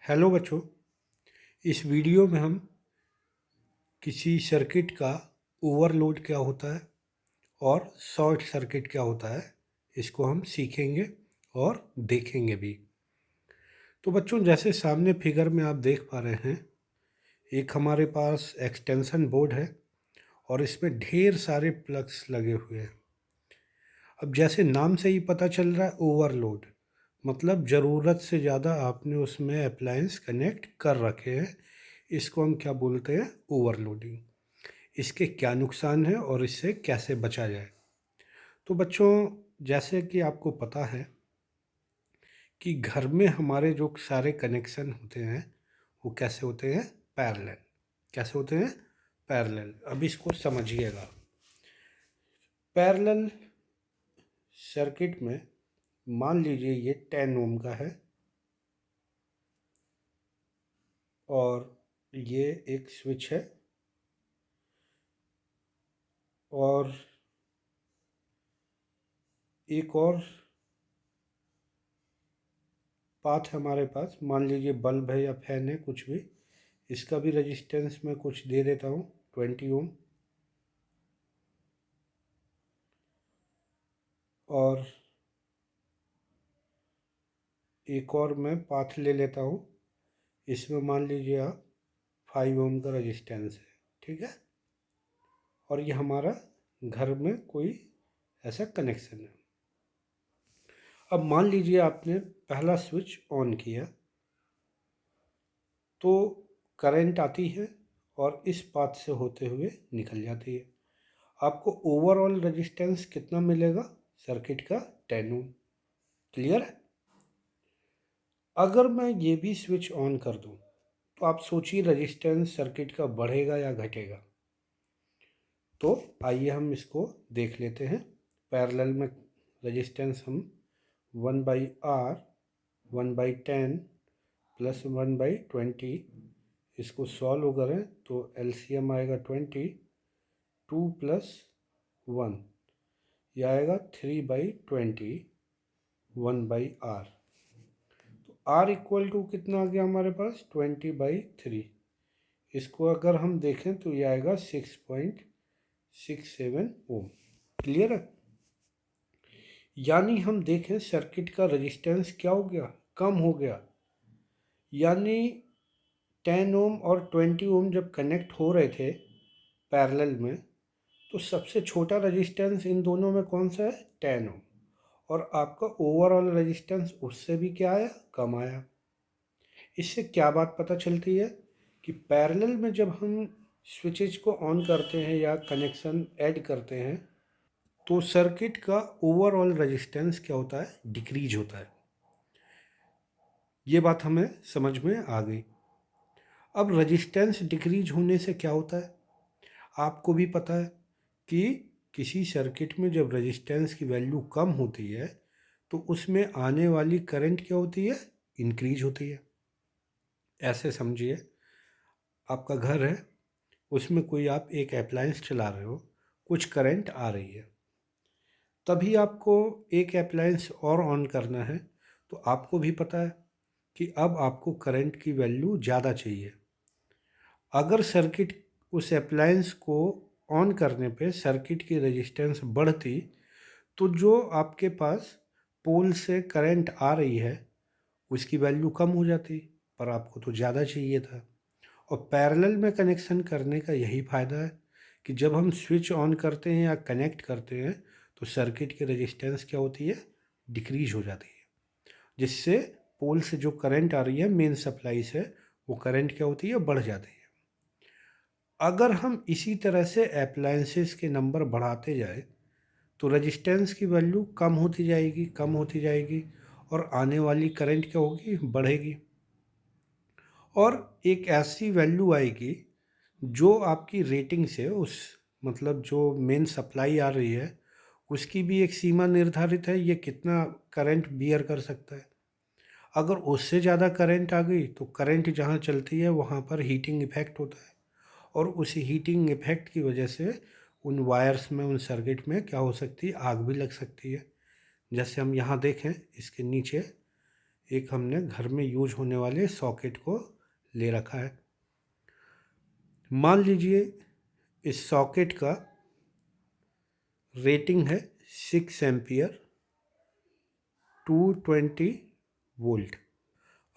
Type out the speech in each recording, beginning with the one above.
Hello बच्चों। इस video में हम किसी सर्किट का ओवरलोड क्या होता है और शॉर्ट सर्किट क्या होता है इसको हम सीखेंगे और देखेंगे भी। तो बच्चों, जैसे सामने फिगर में आप देख पा रहे हैं, एक हमारे पास एक्सटेंशन बोर्ड है और इसमें ढेर सारे प्लग्स लगे हुए हैं। अब जैसे नाम से ही पता चल रहा है, ओवरलोड मतलब ज़रूरत से ज़्यादा आपने उसमें अप्लायंस कनेक्ट कर रखे हैं। इसको हम क्या बोलते हैं? ओवरलोडिंग। इसके क्या नुकसान हैं और इससे कैसे बचा जाए? तो बच्चों, जैसे कि आपको पता है कि घर में हमारे जो सारे कनेक्शन होते हैं वो कैसे होते हैं? पैरेलल। कैसे होते हैं? पैरेलल। अब इसको समझिएगा। पैरेलल सर्किट में मान लीजिए ये 10 ओम का है और ये एक स्विच है और एक और पाथ हमारे पास, मान लीजिए बल्ब है या फैन है, कुछ भी। इसका भी रेजिस्टेंस मैं कुछ दे देता हूँ, 20 ओम। और एक और मैं पाथ ले लेता हूँ, इसमें मान लीजिए आप 5 ओम का रेजिस्टेंस है, ठीक है। और ये हमारा घर में कोई ऐसा कनेक्शन है। अब मान लीजिए आपने पहला स्विच ऑन किया तो करंट आती है और इस पाथ से होते हुए निकल जाती है। आपको ओवरऑल रेजिस्टेंस कितना मिलेगा सर्किट का? 10 ओम। क्लियर है? अगर मैं ये भी स्विच ऑन कर दूं तो आप सोचिए रेजिस्टेंस सर्किट का बढ़ेगा या घटेगा? तो आइए हम इसको देख लेते हैं। पैरेलल में रेजिस्टेंस हम 1/R 1/10 प्लस 1/20, इसको सॉल्व करें तो एलसीएम आएगा 20। 2 प्लस 1 ये आएगा 3/20 1/R। तो R इक्वल टू कितना आ गया हमारे पास? 20/3। इसको अगर हम देखें तो ये आएगा 6.67 ओम। क्लियर है? यानी हम देखें सर्किट का रेजिस्टेंस क्या हो गया? कम हो गया। यानी 10 ओम और 20 ओम जब कनेक्ट हो रहे थे पैरेलल में, तो सबसे छोटा रेजिस्टेंस इन दोनों में कौन सा है? 10 ओम। और आपका ओवरऑल रेजिस्टेंस उससे भी क्या आया? कम आया। इससे क्या बात पता चलती है कि पैरेलल में जब हम स्विचेज को ऑन करते हैं या कनेक्शन ऐड करते हैं तो सर्किट का ओवरऑल रेजिस्टेंस क्या होता है? डिक्रीज होता है। ये बात हमें समझ में आ गई। अब रेजिस्टेंस डिक्रीज होने से क्या होता है? आपको भी पता है कि किसी सर्किट में जब रेजिस्टेंस की वैल्यू कम होती है तो उसमें आने वाली करंट क्या होती है? इंक्रीज होती है। ऐसे समझिए, आपका घर है, उसमें कोई आप एक अप्लायंस चला रहे हो, कुछ करंट आ रही है, तभी आपको एक अप्लायंस और ऑन करना है तो आपको भी पता है कि अब आपको करंट की वैल्यू ज़्यादा चाहिए। अगर सर्किट उस अप्लायंस को ऑन करने पे सर्किट की रेजिस्टेंस बढ़ती तो जो आपके पास पोल से करंट आ रही है उसकी वैल्यू कम हो जाती, पर आपको तो ज़्यादा चाहिए था। और पैरेलल में कनेक्शन करने का यही फ़ायदा है कि जब हम स्विच ऑन करते हैं या कनेक्ट करते हैं तो सर्किट की रेजिस्टेंस क्या होती है? डिक्रीज हो जाती है, जिससे पोल से जो करंट आ रही है मेन सप्लाई से, वो करंट क्या होती है? बढ़ जाती है। अगर हम इसी तरह से अप्लायंसेस के नंबर बढ़ाते जाए तो रेजिस्टेंस की वैल्यू कम होती जाएगी, कम होती जाएगी, और आने वाली करंट क्या होगी? बढ़ेगी। और एक ऐसी वैल्यू आएगी जो आपकी रेटिंग से, उस मतलब जो मेन सप्लाई आ रही है उसकी भी एक सीमा निर्धारित है, ये कितना करंट बियर कर सकता है। अगर उससे ज़्यादा करंट आ गई तो करंट जहाँ चलती है वहाँ पर हीटिंग इफेक्ट होता है, और उस हीटिंग इफेक्ट की वजह से उन वायर्स में, उन सर्किट में क्या हो सकती है? आग भी लग सकती है। जैसे हम यहाँ देखें, इसके नीचे एक हमने घर में यूज होने वाले सॉकेट को ले रखा है। मान लीजिए इस सॉकेट का रेटिंग है 6 एम्पियर 220 वोल्ट।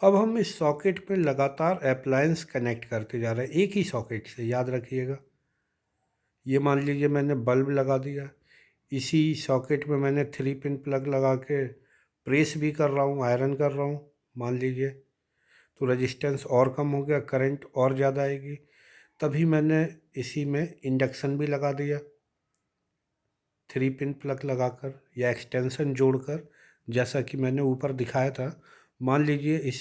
अब हम इस सॉकेट पे लगातार अप्लायंस कनेक्ट करते जा रहे हैं एक ही सॉकेट से, याद रखिएगा। ये मान लीजिए मैंने बल्ब लगा दिया, इसी सॉकेट में मैंने 3 पिन प्लग लगा के प्रेस भी कर रहा हूँ, आयरन कर रहा हूँ मान लीजिए, तो रेजिस्टेंस और कम हो गया, करंट और ज़्यादा आएगी। तभी मैंने इसी में इंडक्शन भी लगा दिया 3 पिन प्लग लगाकर या एक्सटेंशन जोड़कर, जैसा कि मैंने ऊपर दिखाया था। मान लीजिए इस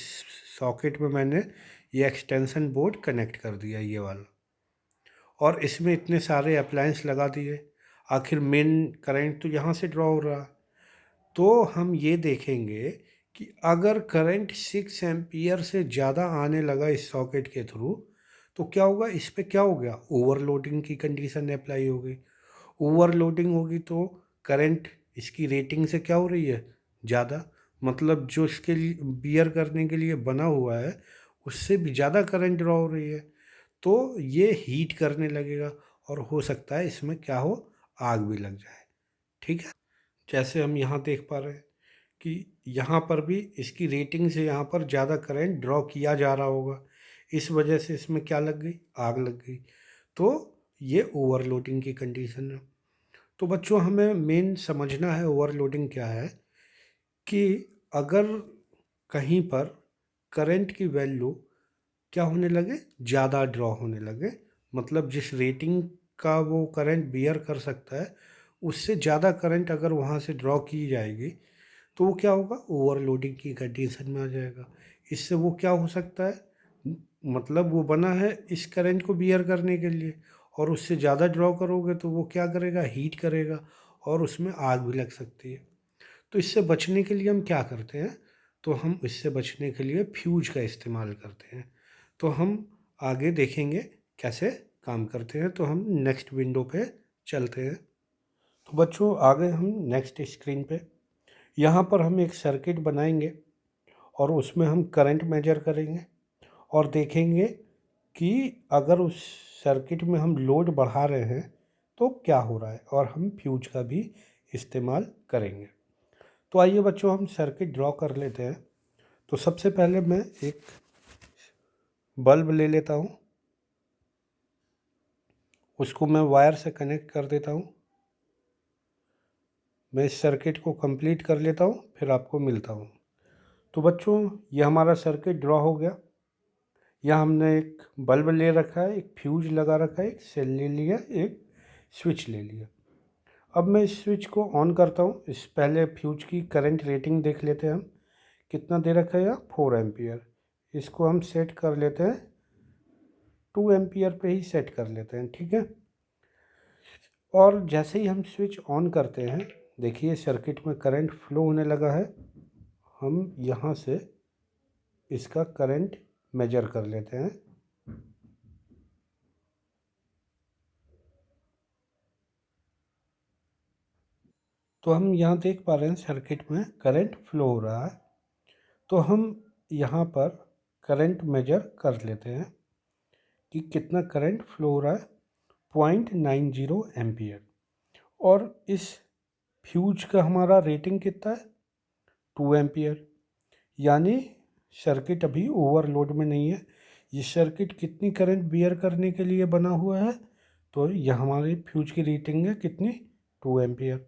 सॉकेट में मैंने ये एक्सटेंशन बोर्ड कनेक्ट कर दिया ये वाला, और इसमें इतने सारे अप्लायंस लगा दिए, आखिर मेन करंट तो यहाँ से ड्रॉ हो रहा। तो हम ये देखेंगे कि अगर करंट 6 एम्पियर से ज़्यादा आने लगा इस सॉकेट के थ्रू, तो क्या होगा, इस पर क्या हो गया, ओवरलोडिंग की कंडीशन अप्लाई होगी। ओवरलोडिंग होगी तो करंट इसकी रेटिंग से क्या हो रही है, ज़्यादा, मतलब जो इसके लिए बियर करने के लिए बना हुआ है उससे भी ज़्यादा करंट ड्रॉ हो रही है। तो ये हीट करने लगेगा और हो सकता है इसमें क्या हो, आग भी लग जाए। ठीक है, जैसे हम यहाँ देख पा रहे हैं कि यहाँ पर भी इसकी रेटिंग से यहाँ पर ज़्यादा करंट ड्रॉ किया जा रहा होगा, इस वजह से इसमें क्या लग गई, आग लग गई। तो ये ओवरलोडिंग की कंडीशन है। तो बच्चों हमें मेन समझना है ओवरलोडिंग क्या है, कि अगर कहीं पर करंट की वैल्यू क्या होने लगे, ज़्यादा ड्रॉ होने लगे, मतलब जिस रेटिंग का वो करंट बियर कर सकता है उससे ज़्यादा करंट अगर वहाँ से ड्रॉ की जाएगी, तो वो क्या होगा, ओवरलोडिंग की कंडीशन में आ जाएगा। इससे वो क्या हो सकता है, मतलब वो बना है इस करंट को बियर करने के लिए, और उससे ज़्यादा ड्रॉ करोगे तो वो क्या करेगा, हीट करेगा और उसमें आग भी लग सकती है। तो इससे बचने के लिए हम क्या करते हैं, तो हम इससे बचने के लिए फ्यूज का इस्तेमाल करते हैं। तो हम आगे देखेंगे कैसे काम करते हैं। तो हम नेक्स्ट विंडो पे चलते हैं। तो बच्चों आगे हम नेक्स्ट स्क्रीन पे, यहाँ पर हम एक सर्किट बनाएंगे और उसमें हम करंट मेजर करेंगे और देखेंगे कि अगर उस सर्किट में हम लोड बढ़ा रहे हैं तो क्या हो रहा है, और हम फ्यूज का भी इस्तेमाल करेंगे। तो आइए बच्चों हम सर्किट ड्रॉ कर लेते हैं। तो सबसे पहले मैं एक बल्ब ले लेता हूँ, उसको मैं वायर से कनेक्ट कर देता हूँ। मैं इस सर्किट को कंप्लीट कर लेता हूँ, फिर आपको मिलता हूँ। तो बच्चों ये हमारा सर्किट ड्रॉ हो गया। यहाँ हमने एक बल्ब ले रखा है, एक फ्यूज लगा रखा है, एक सेल ले लिया, एक स्विच ले लिया। अब मैं इस स्विच को ऑन करता हूँ। इस पहले फ्यूज की करंट रेटिंग देख लेते हैं हम, कितना दे रखा है यहाँ, 4 एम्पियर। इसको हम सेट कर लेते हैं 2 एम्पियर पे ही सेट कर लेते हैं, ठीक है। और जैसे ही हम स्विच ऑन करते हैं, देखिए सर्किट में करंट फ्लो होने लगा है। हम यहाँ से इसका करंट मेजर कर लेते हैं। तो हम यहाँ देख पा रहे हैं सर्किट में करंट फ्लो हो रहा है। तो हम यहाँ पर करंट मेजर कर लेते हैं कि कितना करंट फ्लो हो रहा है, 0.90 एम्पियर। और इस फ्यूज का हमारा रेटिंग कितना है, 2 एम्पियर। यानी सर्किट अभी ओवरलोड में नहीं है। ये सर्किट कितनी करंट बियर करने के लिए बना हुआ है, तो यह हमारी फ्यूज की रेटिंग है कितनी, 2 एम्पियर।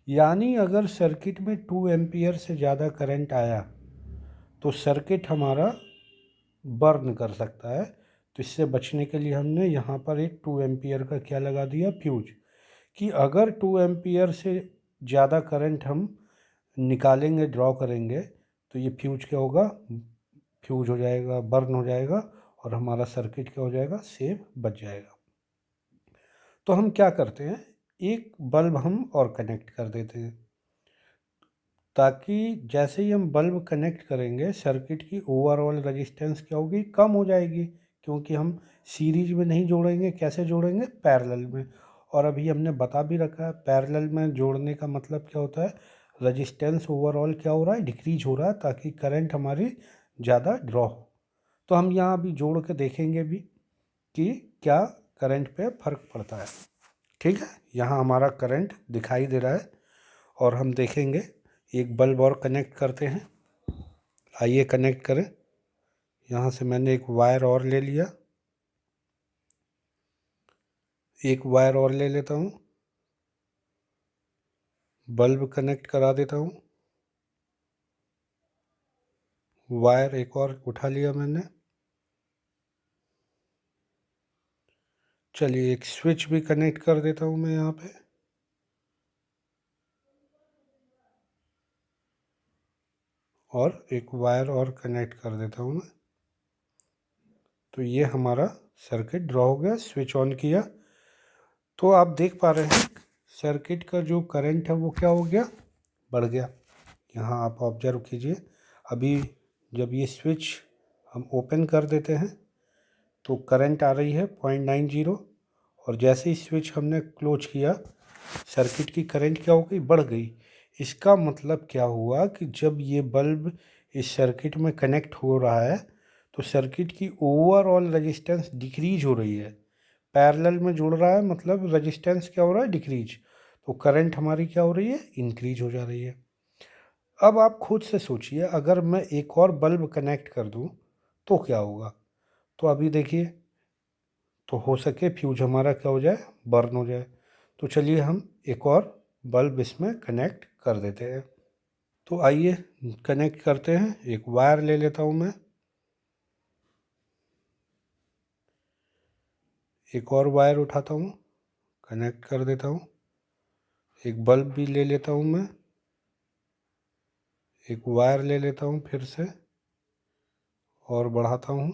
यानी अगर सर्किट में 2 एम्पियर से ज़्यादा करंट आया तो सर्किट हमारा बर्न कर सकता है। तो इससे बचने के लिए हमने यहाँ पर एक 2 एम्पियर का क्या लगा दिया, फ्यूज, कि अगर 2 एम्पियर से ज़्यादा करंट हम निकालेंगे, ड्रॉ करेंगे, तो ये फ्यूज क्या होगा, फ्यूज हो जाएगा, बर्न हो जाएगा, और हमारा सर्किट क्या हो जाएगा, सेव बच जाएगा। तो हम क्या करते हैं, एक बल्ब हम और कनेक्ट कर देते हैं, ताकि जैसे ही हम बल्ब कनेक्ट करेंगे सर्किट की ओवरऑल रेजिस्टेंस क्या होगी, कम हो जाएगी, क्योंकि हम सीरीज में नहीं जोड़ेंगे, कैसे जोड़ेंगे, पैरेलल में। और अभी हमने बता भी रखा है पैरेलल में जोड़ने का मतलब क्या होता है, रजिस्टेंस ओवरऑल क्या हो रहा है, डिक्रीज हो रहा है, ताकि करंट हमारी ज़्यादा ड्रॉ हो। तो हम यहाँ अभी जोड़ के देखेंगे भी कि क्या करंट पे फ़र्क पड़ता है। ठीक है, यहाँ हमारा करंट दिखाई दे रहा है और हम देखेंगे। एक बल्ब और कनेक्ट करते हैं, आइए कनेक्ट करें। यहाँ से मैंने एक वायर और ले लिया, एक वायर और ले लेता हूँ, बल्ब कनेक्ट करा देता हूँ, वायर एक और उठा लिया मैंने। चलिए एक स्विच भी कनेक्ट कर देता हूँ मैं यहाँ पे, और एक वायर और कनेक्ट कर देता हूँ मैं। तो ये हमारा सर्किट ड्रॉ हो गया। स्विच ऑन किया तो आप देख पा रहे हैं सर्किट का जो करंट है वो क्या हो गया, बढ़ गया। यहाँ आप ऑब्जर्व कीजिए, अभी जब ये स्विच हम ओपन कर देते हैं तो करंट आ रही है 0.90, और जैसे ही स्विच हमने क्लोज किया सर्किट की करंट क्या हो गई, बढ़ गई। इसका मतलब क्या हुआ कि जब ये बल्ब इस सर्किट में कनेक्ट हो रहा है तो सर्किट की ओवरऑल रेजिस्टेंस डिक्रीज हो रही है। पैरेलल में जुड़ रहा है मतलब रेजिस्टेंस क्या हो रहा है, डिक्रीज। तो करंट हमारी क्या हो रही है, इंक्रीज हो जा रही है। अब आप खुद से सोचिए, अगर मैं एक और बल्ब कनेक्ट कर दूं तो क्या होगा। तो अभी देखिए, तो हो सके फ्यूज हमारा क्या हो जाए, बर्न हो जाए। तो चलिए हम एक और बल्ब इसमें कनेक्ट कर देते हैं। तो आइए कनेक्ट करते हैं। एक वायर ले लेता हूँ मैं, एक और वायर उठाता हूँ, कनेक्ट कर देता हूँ। एक बल्ब भी ले लेता हूँ मैं, एक वायर ले लेता हूँ फिर से और बढ़ाता हूँ,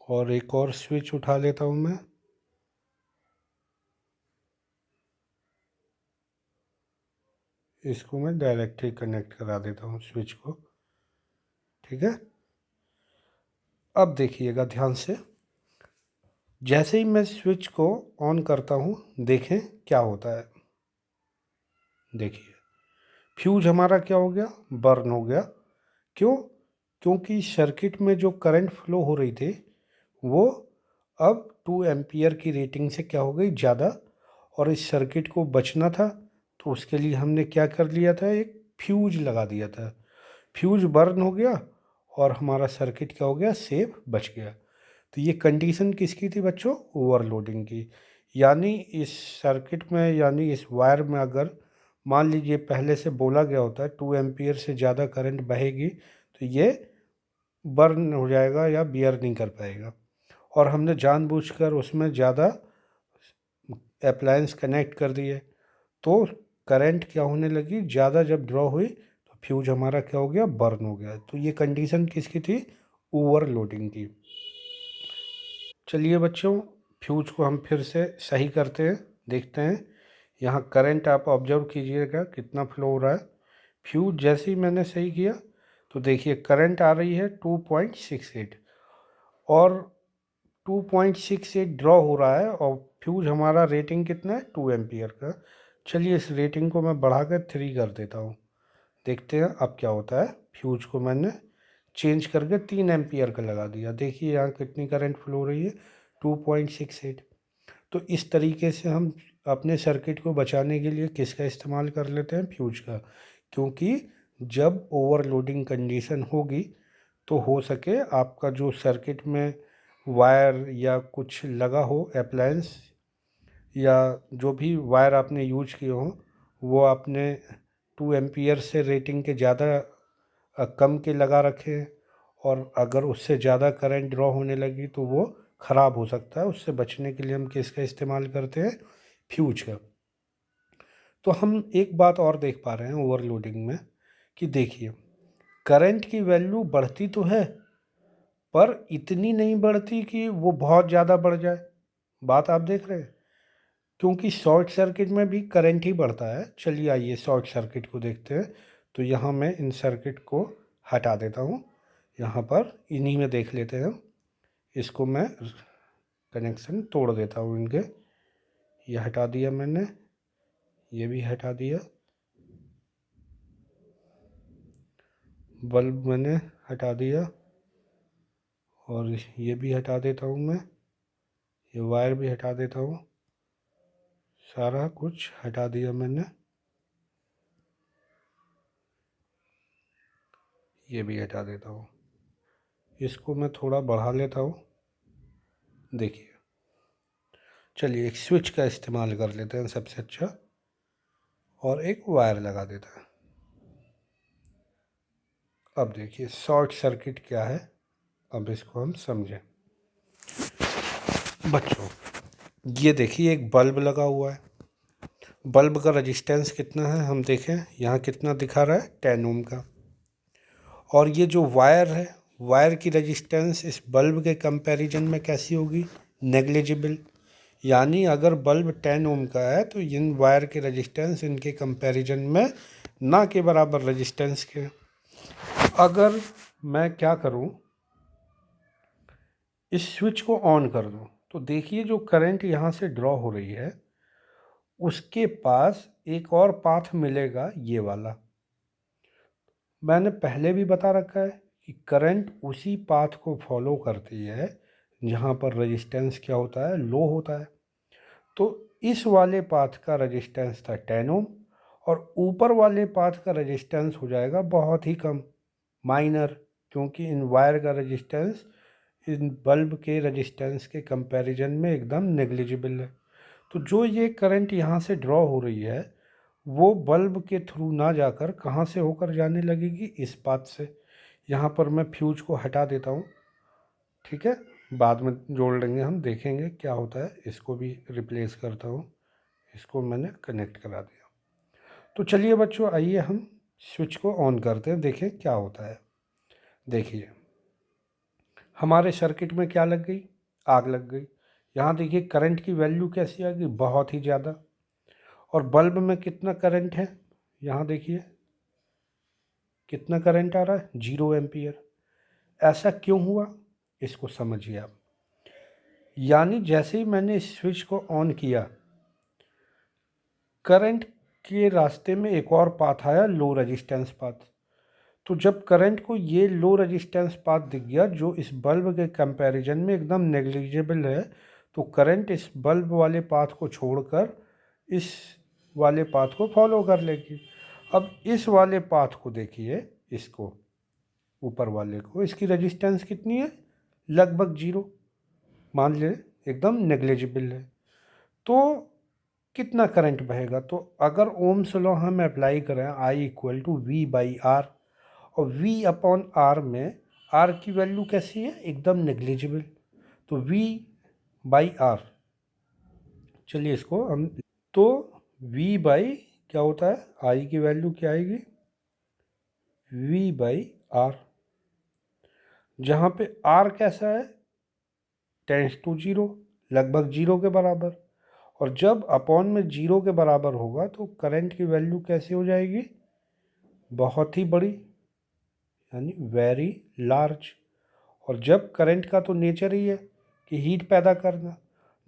और एक और स्विच उठा लेता हूँ मैं। इसको मैं डायरेक्ट ही कनेक्ट करा देता हूँ स्विच को। ठीक है, अब देखिएगा ध्यान से, जैसे ही मैं स्विच को ऑन करता हूँ देखें क्या होता है। देखिए फ्यूज हमारा क्या हो गया, बर्न हो गया। क्यों, क्योंकि सर्किट में जो करंट फ्लो हो रही थी वो अब 2 एम्पियर की रेटिंग से क्या हो गई, ज़्यादा। और इस सर्किट को बचना था तो उसके लिए हमने क्या कर लिया था, एक फ्यूज लगा दिया था। फ्यूज बर्न हो गया और हमारा सर्किट क्या हो गया, सेफ बच गया। तो ये कंडीशन किसकी थी बच्चों, ओवरलोडिंग की। यानी इस सर्किट में, यानी इस वायर में अगर मान लीजिए पहले से बोला गया होता है 2 एम्पियर से ज़्यादा करंट बहेगी तो ये बर्न हो जाएगा या बियर नहीं कर पाएगा, और हमने जानबूझकर उसमें ज़्यादा अप्लायंस कनेक्ट कर दिए तो करंट क्या होने लगी, ज़्यादा जब ड्रॉ हुई तो फ्यूज हमारा क्या हो गया, बर्न हो गया। तो ये कंडीशन किसकी थी, ओवरलोडिंग की। चलिए बच्चों, फ्यूज को हम फिर से सही करते हैं, देखते हैं। यहाँ करंट आप ऑब्जर्व कीजिएगा कितना फ्लो हो रहा है। फ्यूज जैसे ही मैंने सही किया तो देखिए करंट आ रही है 2.68, और 2.68 ड्रॉ हो रहा है, और फ्यूज हमारा रेटिंग कितना है, 2 एम्पियर का। चलिए इस रेटिंग को मैं बढ़ा कर 3 कर देता हूँ, देखते हैं अब क्या होता है। फ्यूज को मैंने चेंज करके 3 एम्पियर का लगा दिया, देखिए यहाँ कितनी करंट फ्लो हो रही है, 2.68। तो इस तरीके से हम अपने सर्किट को बचाने के लिए किसका इस्तेमाल कर लेते हैं, फ्यूज का। क्योंकि जब ओवरलोडिंग कंडीशन होगी तो हो सके आपका जो सर्किट में वायर या कुछ लगा हो अप्लायंस, या जो भी वायर आपने यूज किए हो वो आपने 2 एम्पियर से रेटिंग के ज़्यादा कम के लगा रखे, और अगर उससे ज़्यादा करंट ड्रॉ होने लगी तो वो ख़राब हो सकता है। उससे बचने के लिए हम किसका इस्तेमाल करते हैं, फ्यूज का। तो हम एक बात और देख पा रहे हैं ओवरलोडिंग में, कि देखिए करंट की वैल्यू बढ़ती तो है पर इतनी नहीं बढ़ती कि वो बहुत ज़्यादा बढ़ जाए। बात आप देख रहे हैं, क्योंकि शॉर्ट सर्किट में भी करंट ही बढ़ता है। चलिए आइए शॉर्ट सर्किट को देखते हैं। तो यहाँ मैं इन सर्किट को हटा देता हूँ, यहाँ पर इन्हीं में देख लेते हैं। इसको मैं कनेक्शन तोड़ देता हूँ इनके, ये हटा दिया मैंने, ये भी हटा दिया, बल्ब मैंने हटा दिया, और ये भी हटा देता हूँ मैं, ये वायर भी हटा देता हूँ, सारा कुछ हटा दिया मैंने। ये भी हटा देता हूँ, इसको मैं थोड़ा बढ़ा लेता हूँ। देखिए, चलिए एक स्विच का इस्तेमाल कर लेते हैं सबसे अच्छा, और एक वायर लगा देता है। अब देखिए शॉर्ट सर्किट क्या है, अब इसको हम समझें। बच्चों, ये देखिए एक बल्ब लगा हुआ है, बल्ब का रेजिस्टेंस कितना है हम देखें, यहाँ कितना दिखा रहा है 10 ओम का। और ये जो वायर है, वायर की रेजिस्टेंस इस बल्ब के कंपैरिजन में कैसी होगी, नेग्लिजिबल। यानी अगर बल्ब 10 ओम का है तो इन वायर के रेजिस्टेंस इनके कंपैरिजन में ना के बराबर रेजिस्टेंस के। अगर मैं क्या करूं, इस स्विच को ऑन कर दूं, तो देखिए जो करंट यहाँ से ड्रॉ हो रही है उसके पास एक और पाथ मिलेगा, ये वाला। मैंने पहले भी बता रखा है कि करंट उसी पाथ को फॉलो करती है जहाँ पर रेजिस्टेंस क्या होता है, लो होता है। तो इस वाले पाथ का रेजिस्टेंस था 10 ओम, और ऊपर वाले पाथ का रेजिस्टेंस हो जाएगा बहुत ही कम, माइनर, क्योंकि इन वायर का रेजिस्टेंस इन बल्ब के रेजिस्टेंस के कंपैरिजन में एकदम नेग्लिजिबल है। तो जो ये करंट यहाँ से ड्रॉ हो रही है वो बल्ब के थ्रू ना जाकर कहाँ से होकर जाने लगेगी, इस पाथ से। यहाँ पर मैं फ्यूज को हटा देता हूँ, ठीक है, बाद में जोड़ लेंगे, हम देखेंगे क्या होता है। इसको भी रिप्लेस करता हूँ, इसको मैंने कनेक्ट करा दिया। तो चलिए बच्चों, आइए हम स्विच को ऑन करते हैं, देखें क्या होता है। देखिए हमारे सर्किट में क्या लग गई, आग लग गई। यहाँ देखिए करंट की वैल्यू कैसी आ गई, बहुत ही ज़्यादा। और बल्ब में कितना करंट है, यहाँ देखिए कितना करंट आ रहा है, 0 एम्पियर। ऐसा क्यों हुआ, इसको समझिए आप। यानी जैसे ही मैंने इस स्विच को ऑन किया, करंट के रास्ते में एक और पाथ आया, लो रेजिस्टेंस पाथ। तो जब करंट को ये लो रेजिस्टेंस पाथ दिख गया जो इस बल्ब के कंपैरिजन में एकदम नेग्लिजिबल है, तो करंट इस बल्ब वाले पाथ को छोड़कर इस वाले पाथ को फॉलो कर लेगी। अब इस वाले पाथ को देखिए, इसको ऊपर वाले को, इसकी रेजिस्टेंस कितनी है, लगभग 0, मान ले एकदम नेग्लिजिबल है। तो कितना करंट बहेगा, तो अगर ओम्स लॉ हम अप्लाई करें, I equal to V by R, और v अपॉन आर में r की वैल्यू कैसी है, एकदम नेग्लिजिबल, तो v बाई आर। चलिए इसको हम, तो v बाई क्या होता है, i की वैल्यू क्या आएगी, v बाई आर, जहाँ पे r कैसा है, टेंस टू 0, लगभग 0 के बराबर। और जब अपॉन में 0 के बराबर होगा तो करंट की वैल्यू कैसी हो जाएगी, बहुत ही बड़ी, यानी वेरी लार्ज। और जब करंट का तो नेचर ही है कि हीट पैदा करना,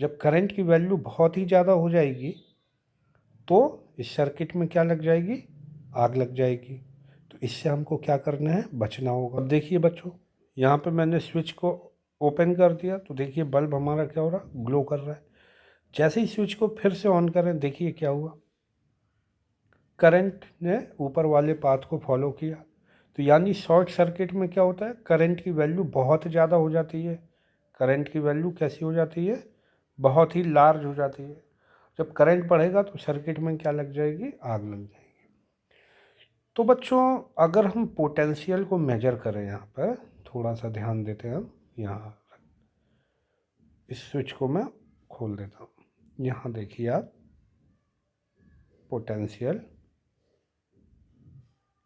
जब करंट की वैल्यू बहुत ही ज़्यादा हो जाएगी तो इस सर्किट में क्या लग जाएगी, आग लग जाएगी। तो इससे हमको क्या करना है, बचना होगा। अब देखिए बच्चों, यहाँ पे मैंने स्विच को ओपन कर दिया, तो देखिए बल्ब हमारा क्या हो रहा, ग्लो कर रहा है। जैसे ही स्विच को फिर से ऑन करें, देखिए क्या हुआ, करंट ने ऊपर वाले पाथ को फॉलो किया। तो यानी शॉर्ट सर्किट में क्या होता है, करंट की वैल्यू बहुत ज़्यादा हो जाती है। करंट की वैल्यू कैसी हो जाती है, बहुत ही लार्ज हो जाती है। जब करंट बढ़ेगा तो सर्किट में क्या लग जाएगी, आग लग जाएगी। तो बच्चों अगर हम पोटेंशियल को मेजर करें, यहाँ पर थोड़ा सा ध्यान देते हैं हम, यहाँ इस स्विच को मैं खोल देता हूँ। यहाँ देखिए आप, पोटेंशियल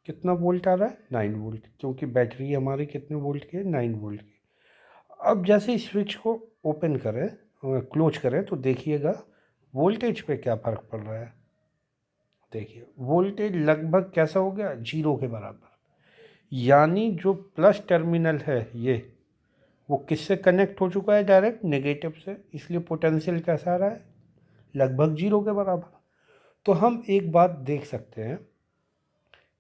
कितना वोल्ट आ रहा है, 9 वोल्ट, क्योंकि बैटरी हमारी कितने वोल्ट की है, 9 वोल्ट की। अब जैसे इस स्विच को ओपन करें, क्लोज करें, तो देखिएगा वोल्टेज पे क्या फ़र्क पड़ रहा है। देखिए वोल्टेज लगभग कैसा हो गया, 0 के बराबर। यानी जो प्लस टर्मिनल है ये, वो किससे कनेक्ट हो चुका है, डायरेक्ट नेगेटिव से, इसलिए पोटेंशियल कैसा आ रहा है, लगभग 0 के बराबर। तो हम एक बात देख सकते हैं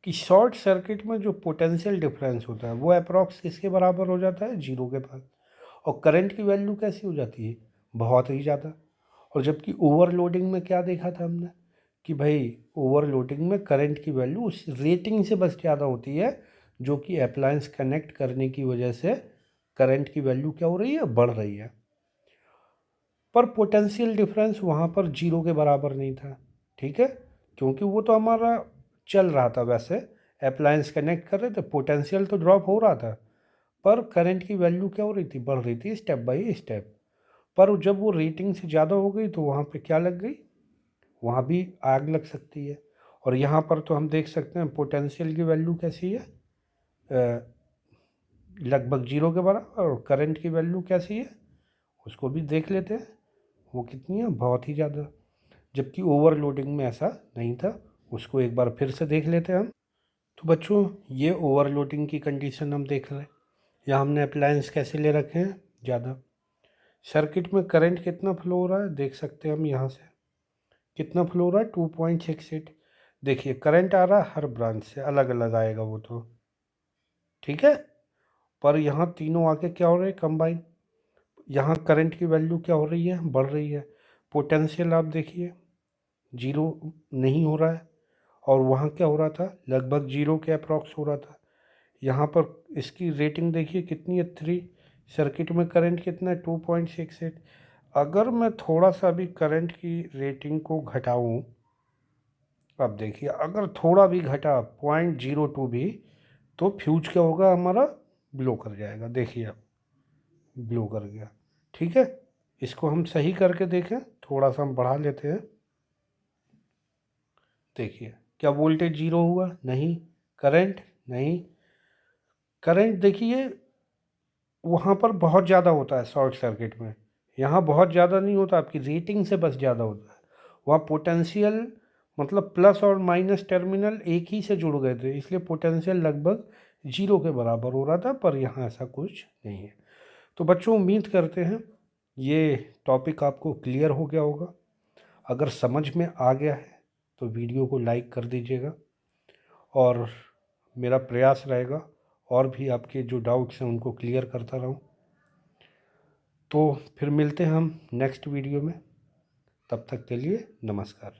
कि शॉर्ट सर्किट में जो पोटेंशियल डिफरेंस होता है वो अप्रॉक्स किसके बराबर हो जाता है, 0 के पास। और करंट की वैल्यू कैसी हो जाती है, बहुत ही ज़्यादा। और जबकि ओवरलोडिंग में क्या देखा था हमने कि भाई ओवरलोडिंग में करंट की वैल्यू उस रेटिंग से बस ज़्यादा होती है, जो कि अप्लायंस कनेक्ट करने की वजह से करंट की वैल्यू क्या हो रही है, बढ़ रही है। पर पोटेंशियल डिफरेंस वहाँ पर 0 के बराबर नहीं था, ठीक है, क्योंकि वो तो हमारा चल रहा था वैसे, अप्लायंस कनेक्ट कर रहे थे, पोटेंशियल तो ड्रॉप हो रहा था, पर करंट की वैल्यू क्या हो रही थी, बढ़ रही थी स्टेप बाय स्टेप। पर जब वो रेटिंग से ज़्यादा हो गई तो वहाँ पे क्या लग गई, वहाँ भी आग लग सकती है। और यहाँ पर तो हम देख सकते हैं पोटेंशियल की वैल्यू कैसी है, लगभग 0 के बराबर, और करंट की वैल्यू कैसी है उसको भी देख लेते हैं, वो कितनी है, बहुत ही ज़्यादा। जबकि ओवरलोडिंग में ऐसा नहीं था, उसको एक बार फिर से देख लेते हैं हम। तो बच्चों, ये ओवरलोडिंग की कंडीशन हम देख रहे हैं। यहाँ हमने अप्लायंस कैसे ले रखे हैं, ज़्यादा। सर्किट में करंट कितना फ्लो हो रहा है देख सकते हैं हम, यहाँ से कितना फ्लो हो रहा है, 2.68। देखिए करंट आ रहा है हर ब्रांच से अलग अलग आएगा वो तो, ठीक है। पर यहाँ तीनों आके क्या हो रहे हैं, कंबाइन। यहाँ करंट की वैल्यू क्या हो रही है, बढ़ रही है। पोटेंशियल आप देखिए 0 नहीं हो रहा है, और वहाँ क्या हो रहा था, लगभग 0 के अप्रॉक्स हो रहा था। यहाँ पर इसकी रेटिंग देखिए कितनी है, 3। सर्किट में करंट कितना है, 2.68। अगर मैं थोड़ा सा भी करंट की रेटिंग को घटाऊँ, अब देखिए अगर थोड़ा भी घटा 0.02 भी, तो फ्यूज क्या होगा हमारा, ब्लो कर जाएगा। देखिए अब ब्लो कर गया, ठीक है। इसको हम सही करके देखें, थोड़ा सा हम बढ़ा लेते हैं। देखिए क्या वोल्टेज 0 हुआ, नहीं। करंट, नहीं। करंट देखिए वहाँ पर बहुत ज़्यादा होता है शॉर्ट सर्किट में, यहाँ बहुत ज़्यादा नहीं होता, आपकी रेटिंग से बस ज़्यादा होता है। वहाँ पोटेंशियल मतलब प्लस और माइनस टर्मिनल एक ही से जुड़ गए थे, इसलिए पोटेंशियल लगभग 0 के बराबर हो रहा था, पर यहाँ ऐसा कुछ नहीं है। तो बच्चों, उम्मीद करते हैं ये टॉपिक आपको क्लियर हो गया होगा। अगर समझ में आ गया है तो वीडियो को लाइक कर दीजिएगा, और मेरा प्रयास रहेगा और भी आपके जो डाउट्स हैं उनको क्लियर करता रहूं। तो फिर मिलते हैं हम नेक्स्ट वीडियो में, तब तक के लिए नमस्कार।